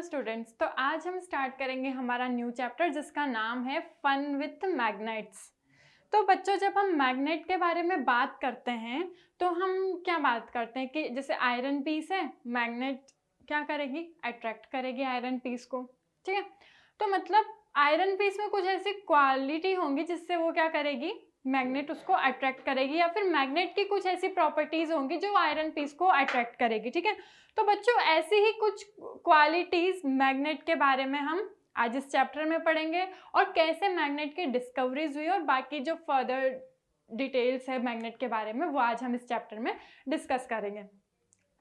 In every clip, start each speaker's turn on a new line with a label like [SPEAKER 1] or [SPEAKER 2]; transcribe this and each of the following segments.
[SPEAKER 1] Students, तो आज हम स्टार्ट करेंगे हमारा न्यू चैप्टर जिसका नाम है फन विथ मैग्नेट्स। तो बच्चों, जब हम मैग्नेट के बारे में बात करते हैं तो हम क्या बात करते हैं कि जैसे आयरन पीस है, मैग्नेट क्या करेगी, अट्रैक्ट करेगी आयरन पीस को। ठीक है, तो मतलब आयरन पीस में कुछ ऐसी क्वालिटी होंगी जिससे वो क्या करेगी, मैग्नेट उसको अट्रैक्ट करेगी, या फिर मैग्नेट की कुछ ऐसी प्रॉपर्टीज होंगी जो आयरन पीस को अट्रैक्ट करेगी। ठीक है, तो बच्चों ऐसी ही कुछ क्वालिटीज मैग्नेट के बारे में हम आज इस चैप्टर में पढ़ेंगे, और कैसे मैग्नेट की डिस्कवरीज हुई और बाकी जो फर्दर डिटेल्स है मैग्नेट के बारे में वो आज हम इस चैप्टर में डिस्कस करेंगे।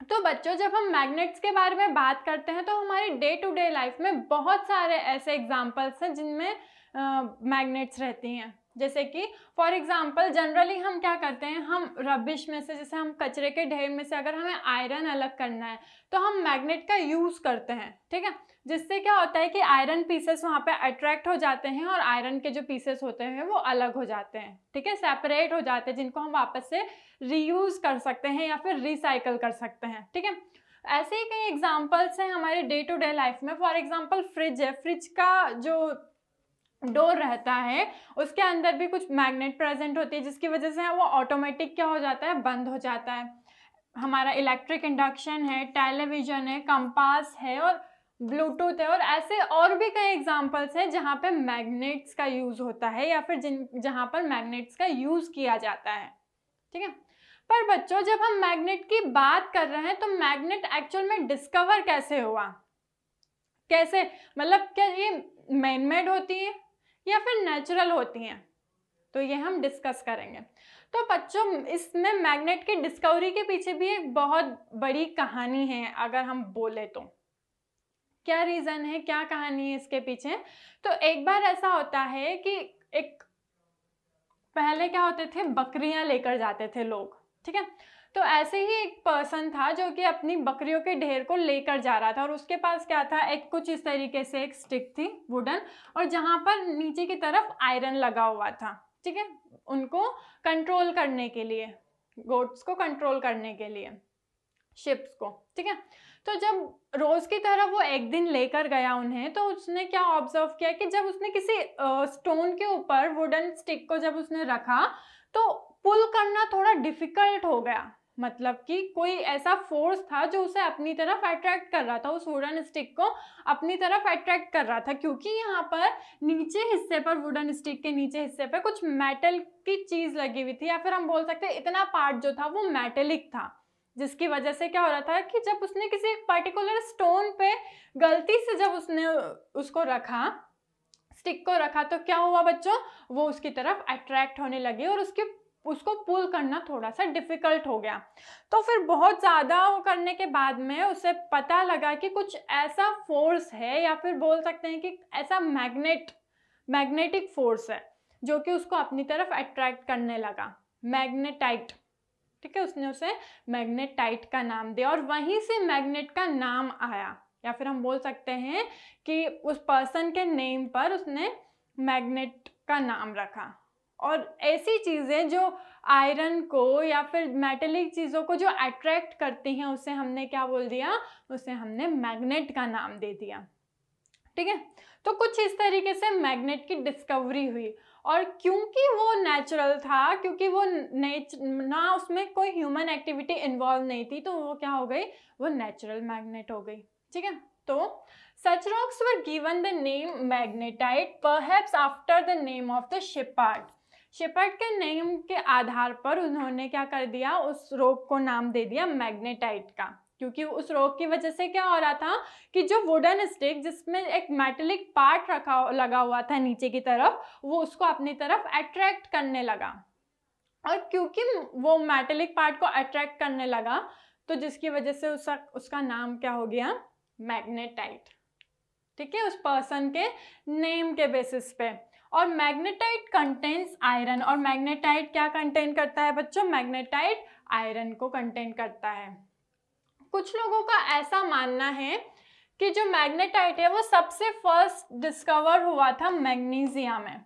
[SPEAKER 1] तो बच्चों, जब हम मैग्नेट्स के बारे में बात करते हैं तो हमारी डे टू डे लाइफ में बहुत सारे ऐसे एग्जांपल्स हैं जिनमें मैग्नेट्स रहती हैं। जैसे कि फॉर एग्जांपल जनरली हम क्या करते हैं, हम रबिश में से, जैसे हम कचरे के ढेर में से अगर हमें आयरन अलग करना है तो हम मैग्नेट का यूज़ करते हैं। ठीक है, जिससे क्या होता है कि आयरन पीसेस वहाँ पे अट्रैक्ट हो जाते हैं और आयरन के जो पीसेस होते हैं वो अलग हो जाते हैं। ठीक है, सेपरेट हो जाते हैं, जिनको हम वापस से रीयूज़ कर सकते हैं या फिर रिसाइकल कर सकते हैं। ठीक है, ऐसे ही कई एग्जाम्पल्स हैं हमारे डे टू डे लाइफ में। फॉर एग्जाम्पल फ्रिज है, फ्रिज का जो डोर रहता है उसके अंदर भी कुछ मैग्नेट प्रेजेंट होती है जिसकी वजह से वो ऑटोमेटिक क्या हो जाता है, बंद हो जाता है। हमारा इलेक्ट्रिक इंडक्शन है, टेलीविजन है, कंपास है और ब्लूटूथ है, और ऐसे और भी कई एग्जांपल्स हैं जहाँ पे मैग्नेट्स का यूज़ होता है या फिर जहाँ पर मैग्नेट्स का यूज़ किया जाता है। ठीक है, पर बच्चों जब हम मैग्नेट की बात कर रहे हैं तो मैग्नेट एक्चुअल में डिस्कवर कैसे हुआ, कैसे, मतलब क्या ये मैन मेड होती है या फिर नेचुरल होती हैं, तो ये हम डिस्कस करेंगे। तो बच्चों इसमें मैग्नेट की डिस्कवरी के पीछे भी एक बहुत बड़ी कहानी है। अगर हम बोले तो क्या रीज़न है, क्या कहानी है इसके पीछे, तो एक बार ऐसा होता है कि एक पहले क्या होते थे, बकरियां लेकर जाते थे लोग। ठीक है, तो ऐसे ही एक पर्सन था जो कि अपनी बकरियों के ढेर को लेकर जा रहा था, और उसके पास क्या था, एक कुछ इस तरीके से एक स्टिक थी वुडन, और जहाँ पर नीचे की तरफ आयरन लगा हुआ था। ठीक है, उनको कंट्रोल करने के लिए, गोट्स को कंट्रोल करने के लिए, शिप्स को। ठीक है, तो जब रोज की तरह वो एक दिन लेकर गया उन्हें, तो उसने क्या ऑब्जर्व किया कि जब उसने किसी स्टोन के ऊपर वुडन स्टिक को जब उसने रखा तो पुल करना थोड़ा डिफिकल्ट हो गया। मतलब कि कोई ऐसा फोर्स था जो उसे अपनी तरफ अट्रैक्ट कर रहा था, उस वुडन स्टिक को अपनी तरफ अट्रैक्ट कर रहा था, क्योंकि यहाँ पर नीचे हिस्से पर, वुडन स्टिक के नीचे हिस्से पर कुछ मेटल की चीज लगी हुई थी, या फिर हम बोल सकते हैं इतना पार्ट जो था वो मेटेलिक था, जिसकी वजह से क्या हो रहा था कि जब उसने किसी एक पर्टिकुलर स्टोन पे गलती से जब उसने उसको रखा, स्टिक को रखा, तो क्या हुआ बच्चों, वो उसकी तरफ अट्रैक्ट होने लगी और उसको पुल करना थोड़ा सा डिफिकल्ट हो गया। तो फिर बहुत ज़्यादा करने के बाद में उसे पता लगा कि कुछ ऐसा फोर्स है, या फिर बोल सकते हैं कि ऐसा मैग्नेटिक फोर्स है जो कि उसको अपनी तरफ अट्रैक्ट करने लगा, मैग्नेटाइट। ठीक है, उसने उसे मैग्नेटाइट का नाम दिया और वहीं से मैग्नेट का नाम आया, या फिर हम बोल सकते हैं कि उस पर्सन के नेम पर उसने मैग्नेट का नाम रखा। और ऐसी चीज़ें जो आयरन को या फिर मेटेलिक चीज़ों को जो अट्रैक्ट करती हैं उसे हमने क्या बोल दिया, उसे हमने मैग्नेट का नाम दे दिया। ठीक है, तो कुछ इस तरीके से मैग्नेट की डिस्कवरी हुई, और क्योंकि वो नेचुरल था, क्योंकि वो ना उसमें कोई ह्यूमन एक्टिविटी इन्वॉल्व नहीं थी, तो वो क्या हो गई, वो नेचुरल मैग्नेट हो गई। ठीक है, तो such rocks were given the name magnetite perhaps after the name of the Shepard। Shepard के नेम के आधार पर उन्होंने क्या कर दिया, उस रॉक को नाम दे दिया मैग्नेटाइट का, क्योंकि उस रॉक की वजह से क्या हो रहा था कि जो वुडन स्टिक जिसमें एक मेटेलिक पार्ट लगा हुआ था नीचे की तरफ, वो उसको अपनी तरफ अट्रैक्ट करने लगा, और क्योंकि वो मेटेलिक पार्ट को अट्रैक्ट करने लगा तो जिसकी वजह से उसका नाम क्या हो गया, मैग्नेटाइट। ठीक है, उस पर्सन के नेम के बेसिस पे। और मैग्नेटाइट कंटेन्स आयरन, और मैग्नेटाइट क्या कंटेन करता है बच्चों, मैग्नेटाइट आयरन को कंटेन करता है। कुछ लोगों का ऐसा मानना है कि जो मैग्नेटाइट है वो सबसे फर्स्ट डिस्कवर हुआ था मैग्नीशिया में।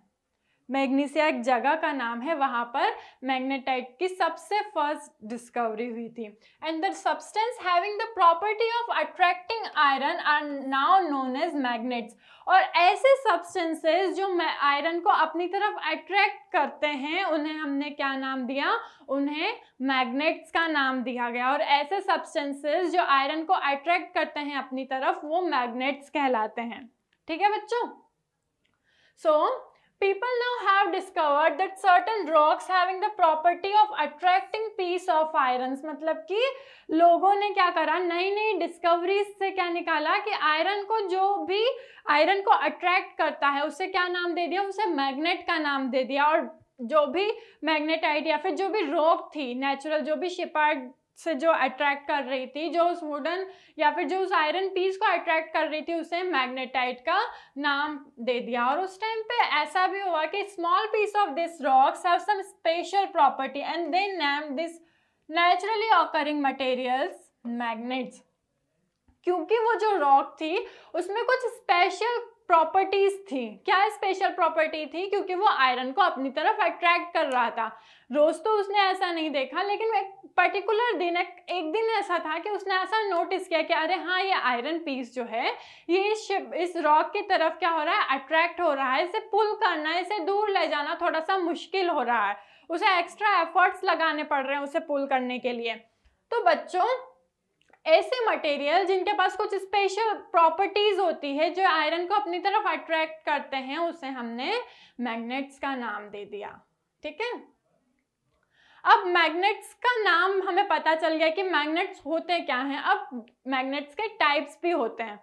[SPEAKER 1] मैग्नीसिया एक जगह का नाम है, वहाँ पर मैग्नेटाइट की सबसे फर्स्ट डिस्कवरी हुई थी। And the substance having the property of attracting iron are now known as magnets. और ऐसे सब्सटेंसेस जो आयरन को अपनी तरफ अट्रैक्ट करते हैं उन्हें हमने क्या नाम दिया, उन्हें मैग्नेट्स का नाम दिया गया। और ऐसे सब्सटेंसेस जो आयरन को अट्रैक्ट करते हैं अपनी तरफ वो मैग्नेट्स कहलाते हैं। ठीक है बच्चों। So people now have discovered that certain rocks having the property of attracting piece of irons, मतलब कि लोगों ने क्या करा, नई नई डिस्कवरीज से क्या निकाला कि आयरन को, जो भी आयरन को अट्रैक्ट करता है उसे क्या नाम दे दिया, उसे मैग्नेट का नाम दे दिया। और जो भी मैग्नेटाइट या फिर जो भी रॉक थी नेचुरल, जो भी शेपर्ड से जो अट्रैक्ट कर रही थी, जो उस वुडन या फिर जो उस आयरन पीस को अट्रैक्ट कर रही थी, उसे मैग्नेटाइट का नाम दे दिया। और उस टाइम पे ऐसा भी हुआ कि small piece of this rocks have some special property and they name this naturally occurring materials magnets. क्योंकि वो जो रॉक थी उसमें कुछ स्पेशल प्रॉपर्टीज थी। क्या स्पेशल प्रॉपर्टी थी? क्योंकि वो आयरन को अपनी तरफ अट्रैक्ट कर रहा था। रोज तो उसने ऐसा नहीं देखा, लेकिन एक पर्टिकुलर दिन, एक दिन ऐसा था कि उसने ऐसा नोटिस किया कि अरे हाँ, ये आयरन पीस जो है ये इस रॉक की तरफ क्या हो रहा है, अट्रैक्ट हो रहा है। इसे पुल करना, इसे दूर ले जाना थोड़ा सा मुश्किल हो रहा है, उसे एक्स्ट्रा एफर्ट्स लगाने पड़ रहे हैं उसे पुल करने के लिए। तो बच्चों, ऐसे मटेरियल जिनके पास कुछ स्पेशल प्रॉपर्टीज होती है जो आयरन को अपनी तरफ अट्रैक्ट करते हैं, उसे हमने मैग्नेट्स का नाम दे दिया। ठीक है। अब मैग्नेट्स का नाम हमें पता चल गया कि मैग्नेट्स होते क्या हैं। अब मैग्नेट्स के टाइप्स भी होते हैं।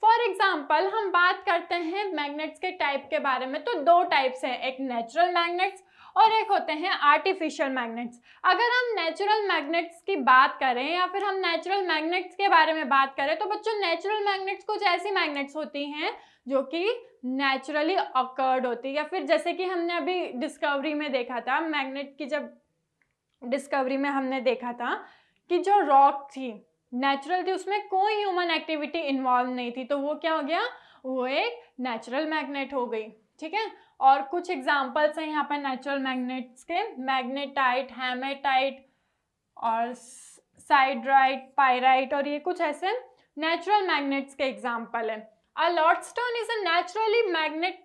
[SPEAKER 1] फॉर एग्जाम्पल हम बात करते हैं मैग्नेट्स के टाइप के बारे में, तो दो टाइप्स हैं, एक नेचुरल मैग्नेट्स और एक होते हैं आर्टिफिशियल मैग्नेट्स। अगर हम नेचुरल मैग्नेट्स की बात करें या फिर हम नेचुरल मैग्नेट्स के बारे में बात करें, तो बच्चों नेचुरल मैग्नेट्स कुछ ऐसी मैग्नेट्स होती हैं जो कि नेचुरली ऑकर्ड होती है, या फिर जैसे कि हमने अभी डिस्कवरी में देखा था, मैग्नेट की जब डिस्कवरी में हमने देखा था कि जो रॉक थी नेचुरल थी, उसमें कोई ह्यूमन एक्टिविटी इन्वॉल्व नहीं थी, तो वो क्या हो गया, वो एक नेचुरल मैग्नेट हो गई। ठीक है। और कुछ एग्जांपल्स हैं यहाँ पर नेचुरल मैग्नेट्स के, मैग्नेटाइट, हेमेटाइट और साइड्राइट, पायराइट, और ये कुछ ऐसे नेचुरल मैग्नेट्स के एग्जांपल है। अ लॉर्डस्टोन is a naturally magnetised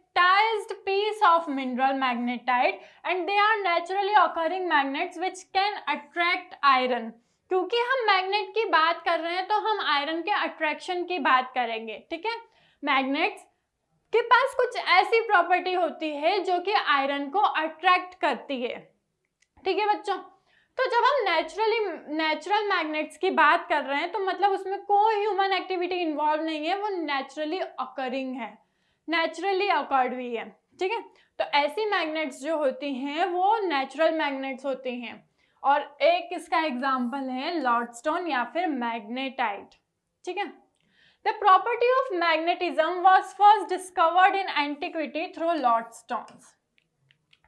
[SPEAKER 1] piece of mineral magnetite and they are naturally occurring magnets which can attract iron। क्योंकि हम मैग्नेट की बात कर रहे हैं तो हम आयरन के अट्रैक्शन की बात करेंगे। ठीक है। मैग्नेट्स के पास कुछ ऐसी प्रॉपर्टी होती है जो कि आयरन को अट्रैक्ट करती है। ठीक है बच्चों। तो जब हम नेचुरल मैग्नेट्स की बात कर रहे हैं तो मतलब उसमें कोई ह्यूमन एक्टिविटी इन्वॉल्व नहीं है, वो नेचुरली ऑकरिंग है, नेचुरली ऑकर्ड हुई है। ठीक है। तो ऐसी मैग्नेट्स जो होती हैं वो नेचुरल मैग्नेट्स होती हैं। और एक इसका एग्जांपल है लॉर्डस्टोन या फिर मैग्नेटाइट। ठीक है। The property of magnetism was first discovered in antiquity through लॉर्डस्टोन्स।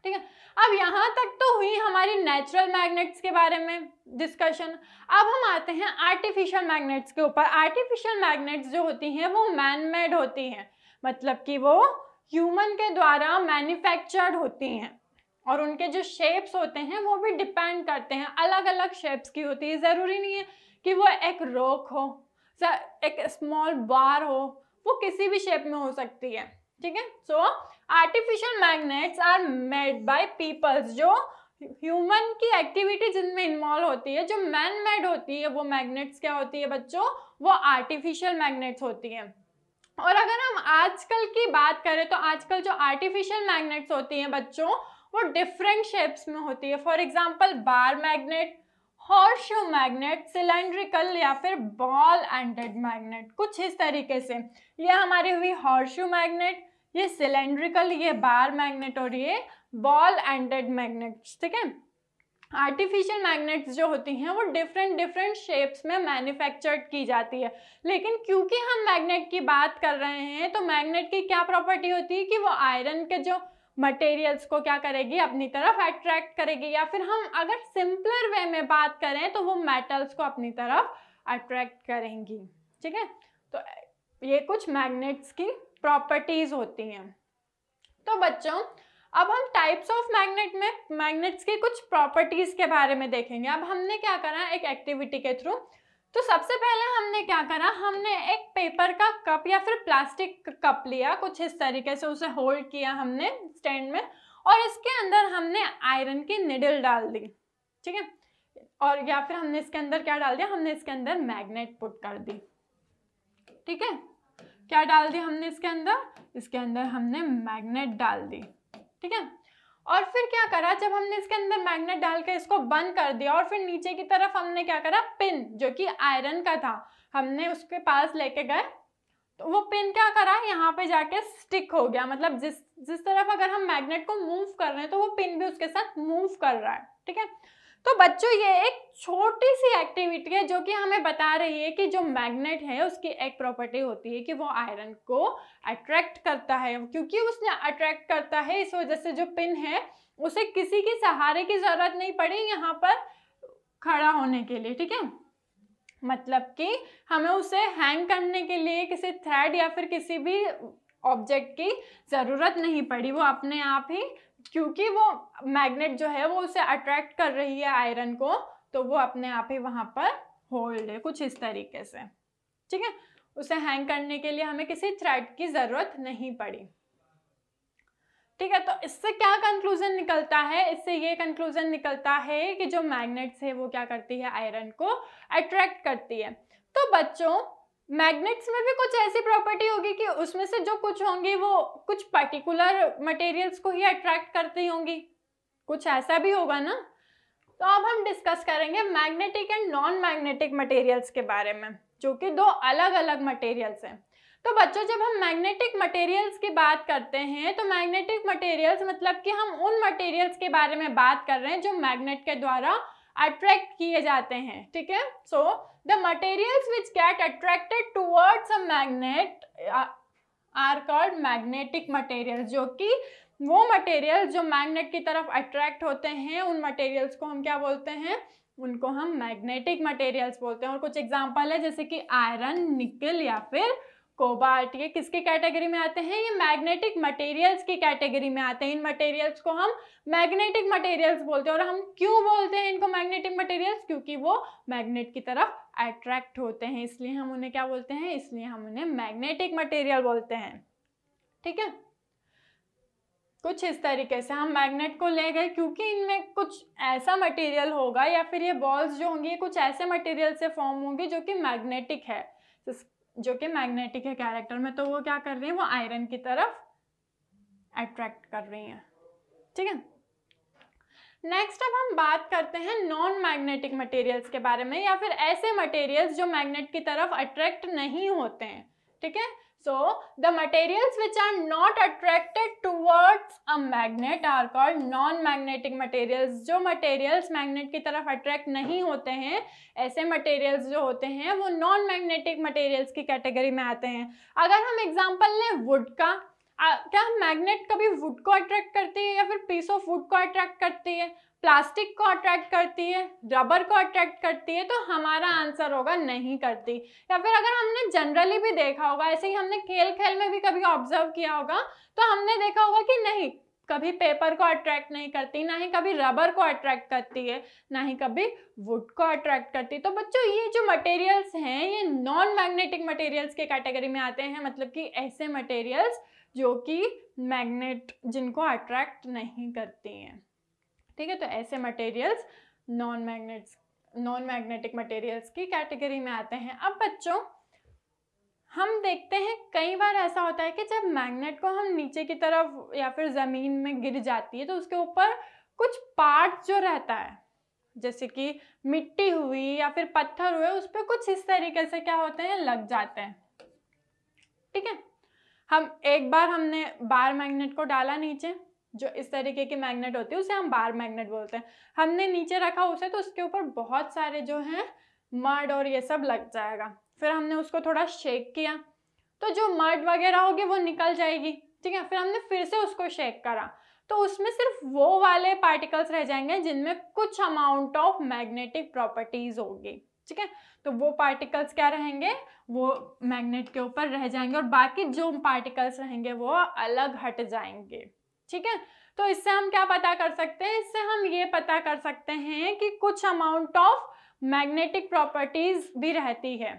[SPEAKER 1] ठीक है। अब यहाँ तक तो हुई हमारी नेचुरल मैग्नेट्स के बारे में डिस्कशन। अब हम आते हैं आर्टिफिशियल मैग्नेट्स के ऊपर। आर्टिफिशियल मैग्नेट्स जो होती हैं वो मैन मेड होती हैं, मतलब कि वो ह्यूमन के द्वारा मैन्युफैक्चर्ड होती हैं, और उनके जो शेप्स होते हैं वो भी डिपेंड करते हैं, अलग अलग शेप्स की होती है। ज़रूरी नहीं है कि वो एक रॉक हो, एक स्मॉल बार हो, वो किसी भी शेप में हो सकती है। ठीक है। सो artificial magnets are made by peoples, जो ह्यूमन की एक्टिविटी जिनमें इन्वॉल्व होती है, जो मैन मेड होती है, वो मैग्नेट्स क्या होती है बच्चों, वो आर्टिफिशियल मैग्नेट्स होती है। और अगर हम आजकल की बात करें तो आजकल जो आर्टिफिशियल मैग्नेट्स होती हैं बच्चों वो डिफरेंट शेप्स में होती है। For example bar magnet, horseshoe magnet, cylindrical या फिर बॉल एंडेड मैग्नेट, कुछ इस तरीके से। ये हमारी हुई हॉर्सशू मैग्नेट, ये सिलेंड्रिकल, ये बार मैग्नेट और ये बॉल एंडेड मैग्नेट्स। ठीक है। आर्टिफिशियल मैग्नेट्स जो होती हैं वो डिफरेंट शेप्स में मैन्युफैक्चर्ड की जाती है, लेकिन क्योंकि हम मैग्नेट की बात कर रहे हैं तो मैग्नेट की क्या प्रॉपर्टी होती है कि वो आयरन के जो मटेरियल्स को क्या करेगी, अपनी तरफ अट्रैक्ट करेगी, या फिर हम अगर सिंपलर वे में बात करें तो वो मेटल्स को अपनी तरफ अट्रैक्ट करेंगी। ठीक है। तो ये कुछ मैग्नेट्स की प्रॉपर्टीज होती हैं। तो बच्चों अब हम टाइप्स ऑफ मैग्नेट में मैग्नेट्स की कुछ प्रॉपर्टीज के बारे में देखेंगे। अब हमने क्या करा एक एक्टिविटी के थ्रू, तो सबसे पहले हमने क्या करा, हमने एक पेपर का कप या फिर प्लास्टिक कप लिया, कुछ इस तरीके से उसे होल्ड किया हमने स्टैंड में, और इसके अंदर हमने आयरन की निडल डाल दी, ठीक है, और या फिर हमने इसके अंदर क्या डाल दिया, हमने इसके अंदर मैग्नेट पुट कर दी, ठीक है, क्या डाल दिया हमने इसके अंदर हमने मैग्नेट डाल दी, ठीक है। और फिर क्या करा, जब हमने इसके अंदर मैग्नेट डाल के इसको बंद कर दिया और फिर नीचे की तरफ हमने क्या करा, पिन जो कि आयरन का था हमने उसके पास लेके गए, तो वो पिन क्या करा, यहाँ पे जाके स्टिक हो गया, मतलब जिस तरफ अगर हम मैग्नेट को मूव कर रहे हैं तो वो पिन भी उसके साथ मूव कर रहा है, ठीक है। तो बच्चों ये एक छोटी सी एक्टिविटी है जो कि हमें बता रही है कि जो मैग्नेट है उसकी एक प्रॉपर्टी होती है कि वो आयरन को अट्रैक्ट करता है, क्योंकि उसने अट्रैक्ट करता है इस वजह से जो पिन है उसे किसी की सहारे की जरूरत नहीं पड़ी यहाँ पर खड़ा होने के लिए, ठीक है, मतलब कि हमें उसे हैंग करने के लिए किसी थ्रेड या फिर किसी भी ऑब्जेक्ट की जरूरत नहीं पड़ी, वो अपने आप ही, क्योंकि वो मैग्नेट जो है वो उसे अट्रैक्ट कर रही है आयरन को, तो वो अपने आप ही वहां पर होल्ड है कुछ इस तरीके से, ठीक है, उसे हैंग करने के लिए हमें किसी थ्रेड की जरूरत नहीं पड़ी, ठीक है। तो इससे क्या कंक्लूजन निकलता है, इससे ये कंक्लूजन निकलता है कि जो मैग्नेट्स है वो क्या करती है, आयरन को अट्रैक्ट करती है। तो बच्चों मैग्नेट्स में भी कुछ ऐसी प्रॉपर्टी होगी कि उसमें से जो कुछ होंगी वो कुछ पर्टिकुलर मटेरियल्स को ही अट्रैक्ट करती होंगी, कुछ ऐसा भी होगा ना। तो अब हम डिस्कस करेंगे magnetic and non magnetic materials के बारे में, जो कि दो अलग अलग मटेरियल्स हैं। तो बच्चों जब हम मैग्नेटिक मटेरियल्स की बात करते हैं तो मैग्नेटिक मटेरियल्स मतलब कि हम उन मटेरियल्स के बारे में बात कर रहे हैं जो मैग्नेट के द्वारा अट्रैक्ट किए जाते हैं, ठीक है। So the materials which get attracted towards a magnet are called magnetic materials, जो कि वो मटेरियल्स जो मैग्नेट की तरफ अट्रैक्ट होते हैं उन मटेरियल्स को हम क्या बोलते हैं, उनको हम मैग्नेटिक मटेरियल्स बोलते हैं। और कुछ एग्जांपल है जैसे कि आयरन, निकल या फिर कोबाल्ट, ये किसकी कैटेगरी में आते हैं, ये मैग्नेटिक मटेरियल्स की कैटेगरी में आते हैं। इन मटेरियल्स को हम मैग्नेटिक मटेरियल्स बोलते हैं। और हम क्यों बोलते हैं इनको मैग्नेटिक मटेरियल्स, क्योंकि वो मैग्नेट की तरफ अट्रैक्ट होते हैं, इसलिए हम उन्हें क्या बोलते हैं, इसलिए हम उन्हें मैग्नेटिक मटेरियल बोलते हैं, ठीक है। कुछ इस तरीके से हम मैग्नेट को ले गए क्योंकि इनमें कुछ ऐसा मटेरियल होगा या फिर ये बॉल्स जो होंगी कुछ ऐसे मटेरियल से फॉर्म होंगी जो कि मैग्नेटिक है, कैरेक्टर में, तो वो क्या कर रही है, वो आयरन की तरफ अट्रैक्ट कर रही है, ठीक है। नेक्स्ट अब हम बात करते हैं नॉन मैग्नेटिक मटेरियल्स के बारे में, या फिर ऐसे मटेरियल्स जो मैग्नेट की तरफ अट्रैक्ट नहीं होते हैं, ठीक है। So the materials which are not attracted towards a magnet are called non-magnetic materials। जो materials मैग्नेट की तरफ अट्रैक्ट नहीं होते हैं, ऐसे materials जो होते हैं वो नॉन मैग्नेटिक materials की कैटेगरी में आते हैं। अगर हम एग्जांपल लें वुड का, क्या मैग्नेट कभी वुड को अट्रैक्ट करती है या फिर पीस ऑफ वुड को अट्रैक्ट करती है, प्लास्टिक को अट्रैक्ट करती है, रबर को अट्रैक्ट करती है, तो हमारा आंसर होगा नहीं करती। या फिर अगर हमने जनरली भी देखा होगा, ऐसे ही हमने खेल खेल में भी कभी ऑब्जर्व किया होगा, तो हमने देखा होगा कि नहीं, कभी पेपर को अट्रैक्ट नहीं करती, ना ही कभी रबर को अट्रैक्ट करती है, ना ही कभी वुड को अट्रैक्ट करती। तो बच्चों ये जो मटेरियल्स हैं ये नॉन मैग्नेटिक मटेरियल्स के कैटेगरी में आते हैं, मतलब कि ऐसे मटेरियल्स जो कि मैग्नेट जिनको अट्रैक्ट नहीं करती हैं, ठीक है। तो ऐसे मटेरियल्स नॉन मैग्नेटिक मटेरियल्स की कैटेगरी में आते हैं। अब बच्चों हम देखते हैं कई बार ऐसा होता है कि जब मैग्नेट को हम नीचे की तरफ या फिर ज़मीन में गिर जाती है तो उसके ऊपर कुछ पार्ट जो रहता है, जैसे कि मिट्टी हुई या फिर पत्थर हुए, उस पर कुछ इस तरीके से क्या होते हैं, लग जाते हैं, ठीक है। एक बार हमने बार मैग्नेट को डाला नीचे, जो इस तरीके की मैग्नेट होती है उसे हम बार मैग्नेट बोलते हैं, हमने नीचे रखा उसे, तो उसके ऊपर बहुत सारे जो हैं मड और ये सब लग जाएगा। फिर हमने उसको थोड़ा शेक किया तो जो मड वगैरह होगी वो निकल जाएगी, ठीक है। फिर हमने फिर से उसको शेक करा तो उसमें सिर्फ वो वाले पार्टिकल्स रह जाएंगे जिनमें कुछ अमाउंट ऑफ मैग्नेटिक प्रॉपर्टीज होगी, ठीक है। तो वो पार्टिकल्स क्या रहेंगे, वो मैग्नेट के ऊपर रह जाएंगे और बाकी जो पार्टिकल्स रहेंगे वो अलग हट जाएंगे, ठीक है। तो इससे हम क्या पता कर सकते हैं, इससे हम ये पता कर सकते हैं कि कुछ अमाउंट ऑफ मैग्नेटिक प्रॉपर्टीज भी रहती है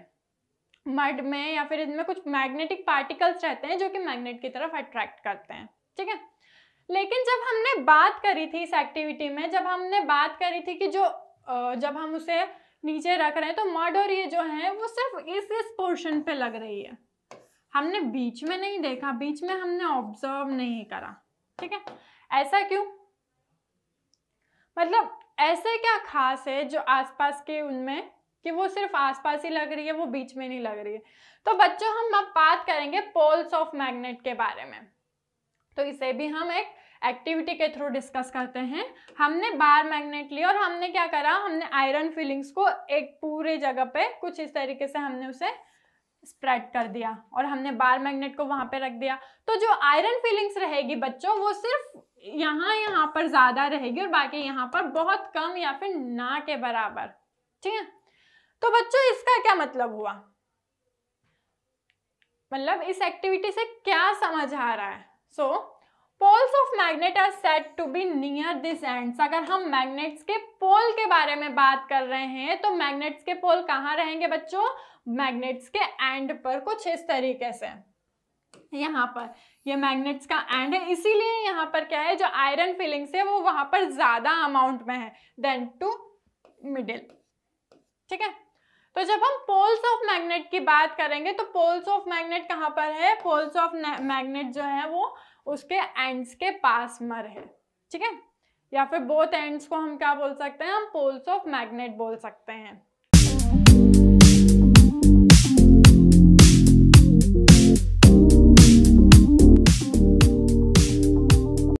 [SPEAKER 1] मड में, या फिर इनमें कुछ मैग्नेटिक पार्टिकल्स रहते हैं जो कि मैग्नेट की तरफ अट्रैक्ट करते हैं, ठीक है। लेकिन जब हमने बात करी थी इस एक्टिविटी में, जब हमने बात करी थी कि जो जब हम उसे नीचे रख रहे हैं तो मड और ये जो है वो सिर्फ इस पोर्शन पे लग रही है, हमने बीच में नहीं देखा, बीच में हमने ऑब्जर्व नहीं करा, ठीक है। ऐसा क्यों, मतलब ऐसे क्या खास है जो आसपास के उनमें कि वो सिर्फ आसपास ही लग रही है, वो बीच में नहीं लग रही है। तो बच्चों हम अब बात करेंगे पोल्स ऑफ मैग्नेट के बारे में, तो इसे भी हम एक एक्टिविटी के थ्रू डिस्कस करते हैं। हमने बार मैग्नेट लिया और हमने क्या करा, हमने आयरन फिलिंग्स को एक पूरे जगह पे कुछ इस तरीके से हमने उसे स्प्रेड कर दिया और हमने बार मैग्नेट को वहां पे रख दिया। तो जो आयरन फिलिंग्स रहेगी बच्चों वो सिर्फ यहाँ पर ज्यादा रहेगी और बाकी यहाँ पर बहुत कम या फिर ना के बराबर, ठीक है। तो बच्चों इसका क्या मतलब हुआ, मतलब इस एक्टिविटी से क्या समझ आ रहा है। सो poles of magnet are said to be near this ends. अगर हम मैग्नेट्स के पोल के बारे में बात कर रहे हैं तो मैग्नेट्स के पोल कहाँ रहेंगे बच्चों, मैग्नेट्स के एंड पर, कुछ इस तरीके से यहाँ पर ये मैग्नेट्स का एंड है, इसीलिए यहाँ पर क्या है, जो आयरन फिलिंग्स है वो वहां पर ज्यादा अमाउंट में है देन टू मिडिल, ठीक है। तो जब हम पोल्स ऑफ मैग्नेट की बात करेंगे तो पोल्स ऑफ मैग्नेट कहाँ पर है, पोल्स ऑफ मैग्नेट जो है वो उसके एंड्स के पास मर है, ठीक है। या फिर बोथ एंड्स को हम क्या बोल सकते हैं, हम पोल्स ऑफ मैग्नेट बोल सकते हैं।